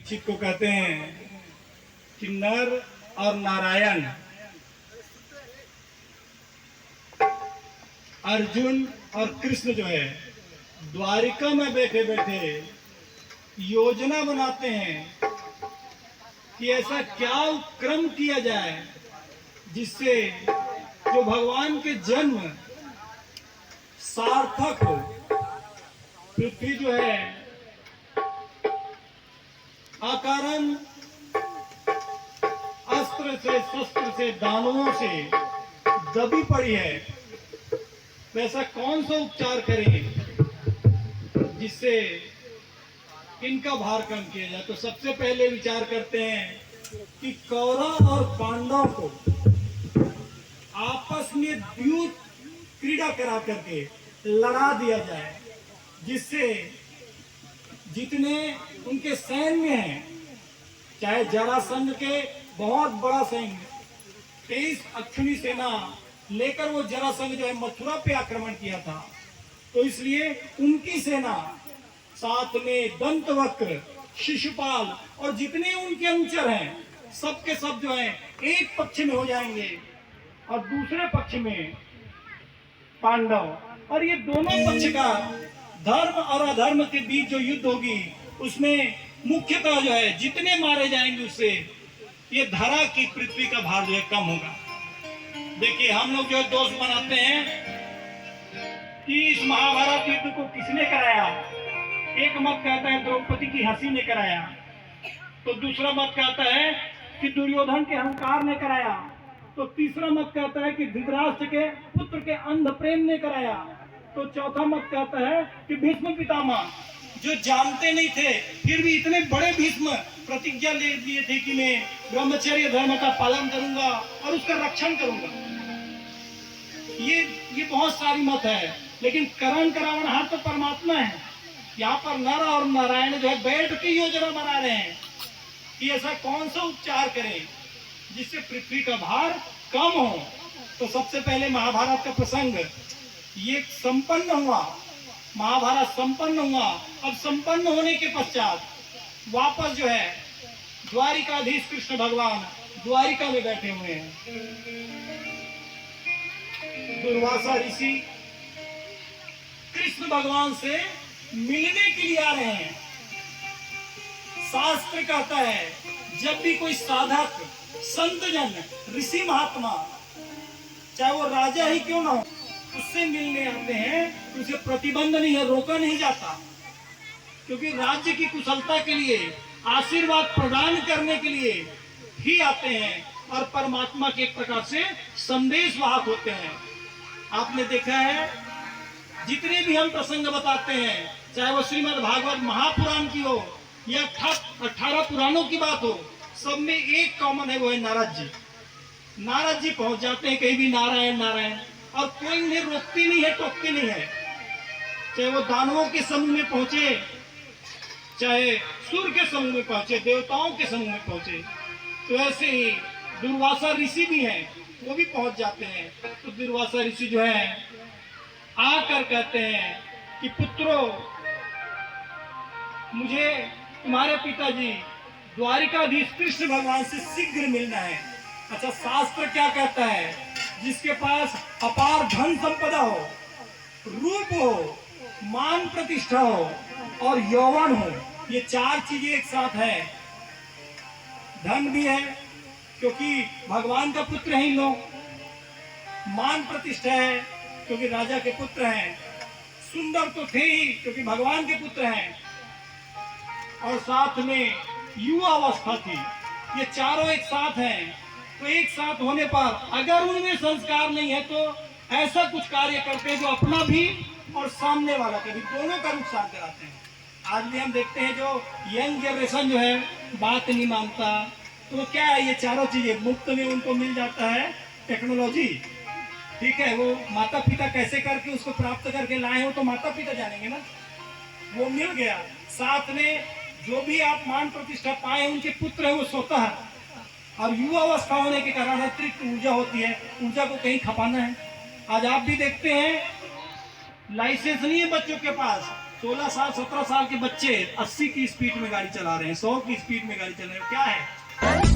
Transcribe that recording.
परीक्षित को कहते हैं कि नर और नारायण, अर्जुन और कृष्ण जो है द्वारिका में बैठे बैठे योजना बनाते हैं कि ऐसा क्या उपक्रम किया जाए जिससे जो भगवान के जन्म सार्थक हो। पृथ्वी जो है अकारण अस्त्र से शस्त्र से दानवों से दबी पड़ी है, तो ऐसा कौन सा उपचार करें जिससे इनका भार कम किया जाए। तो सबसे पहले विचार करते हैं कि कौरव और पांडव को आपस में द्यूत क्रीड़ा करा करके लड़ा दिया जाए, जिससे जितने उनके सैन्य हैं, चाहे जरासंध के बहुत बड़ा सैन्य 23 अक्षुणी सेना लेकर वो जरासंध जो है मथुरा पे आक्रमण किया था, तो इसलिए उनकी सेना साथ में दंतवक्र, शिशुपाल और जितने उनके अनुचर हैं सबके सब जो है एक पक्ष में हो जाएंगे और दूसरे पक्ष में पांडव। और ये दोनों पक्ष का धर्म और अधर्म के बीच जो युद्ध होगी उसमें मुख्यतः जो है जितने मारे जाएंगे उससे ये धरा की पृथ्वी का भार जो है कम होगा। देखिए हम लोग जो है दोष बनाते हैं कि इस महाभारत युद्ध को किसने कराया। एक मत कहता है द्रौपदी की हंसी ने कराया, तो दूसरा मत कहता है कि दुर्योधन के अहंकार ने कराया, तो तीसरा मत कहता है कि धृतराष्ट्र के पुत्र के अंध प्रेम ने कराया, तो चौथा मत कहता है कि भीष्म पितामह जो जानते नहीं थे फिर भी इतने बड़े भीष्म प्रतिज्ञा ले लिए थे कि मैं ब्रह्मचर्य धर्म का पालन करूंगा और उसका रक्षण करूंगा। ये बहुत सारी मत है, लेकिन करण करावनहार तो परमात्मा है। यहाँ पर नर और नारायण जो है बैठ के योजना बना रहे हैं कि ऐसा कौन सा उपचार करें जिससे पृथ्वी का भार कम हो। तो सबसे पहले महाभारत का प्रसंग ये संपन्न हुआ, महाभारत संपन्न हुआ। अब संपन्न होने के पश्चात वापस जो है द्वारिकाधीश कृष्ण भगवान द्वारिका में बैठे हुए हैं। दुर्वासा ऋषि कृष्ण भगवान से मिलने के लिए आ रहे हैं। शास्त्र कहता है जब भी कोई साधक, संत जन, ऋषि महात्मा, चाहे वो राजा ही क्यों ना हो, उससे मिलने आते हैं तो उसे प्रतिबंध नहीं है, रोका नहीं जाता, क्योंकि राज्य की कुशलता के लिए, आशीर्वाद प्रदान करने के लिए ही आते हैं और परमात्मा के एक प्रकार से संदेश वाहक होते हैं। आपने देखा है जितने भी हम प्रसंग बताते हैं, चाहे वो श्रीमद् भागवत महापुराण की हो या 18 पुराणों की बात हो, सब में एक कॉमन है, वो है नारद जी। नारद जी पहुंच जाते हैं कहीं भी नारायण नारायण, और कोई उन्हें रोकती नहीं है, टोकती नहीं है। चाहे वो दानवों के समूह में पहुंचे, चाहे सूर्य के समूह में पहुंचे, देवताओं के समूह में पहुंचे, तो ऐसे ही दुर्वासा ऋषि भी हैं, वो भी पहुंच जाते हैं। तो दुर्वासा ऋषि जो है आकर कहते हैं कि पुत्रों, मुझे तुम्हारे पिताजी द्वारिकाधीश कृष्ण भगवान से शीघ्र मिलना है। अच्छा, शास्त्र क्या कहता है? जिसके पास अपार धन संपदा हो, रूप हो, मान प्रतिष्ठा हो और यौवन हो, ये चार चीजें एक साथ है। धन भी है क्योंकि भगवान का पुत्र है इन लोग, मान प्रतिष्ठा है क्योंकि राजा के पुत्र हैं, सुंदर तो थे ही क्योंकि भगवान के पुत्र हैं, और साथ में युवा अवस्था थी। ये चारों एक साथ हैं। तो एक साथ होने पर अगर उनमें संस्कार नहीं है तो ऐसा कुछ कार्य करते हैं जो अपना भी और सामने वाला का भी दोनों का नुकसान कराते हैं। आज भी हम देखते हैं जो यंग जनरेशन जो है बात नहीं मानता, तो क्या है, ये चारों चीजें मुफ्त में उनको मिल जाता है। टेक्नोलॉजी ठीक है, वो माता पिता कैसे करके उसको प्राप्त करके लाए हो तो माता पिता जानेंगे ना, वो मिल गया। साथ में जो भी आप मान प्रतिष्ठा पाए उनके पुत्र है वो स्वतः, और युवा अवस्था होने के कारण अतिरिक्त ऊर्जा होती है, ऊर्जा को कहीं खपाना है। आज आप भी देखते हैं लाइसेंस नहीं है बच्चों के पास, 16 साल 17 साल के बच्चे 80 की स्पीड में गाड़ी चला रहे हैं, 100 की स्पीड में गाड़ी चला रहे हैं, क्या है?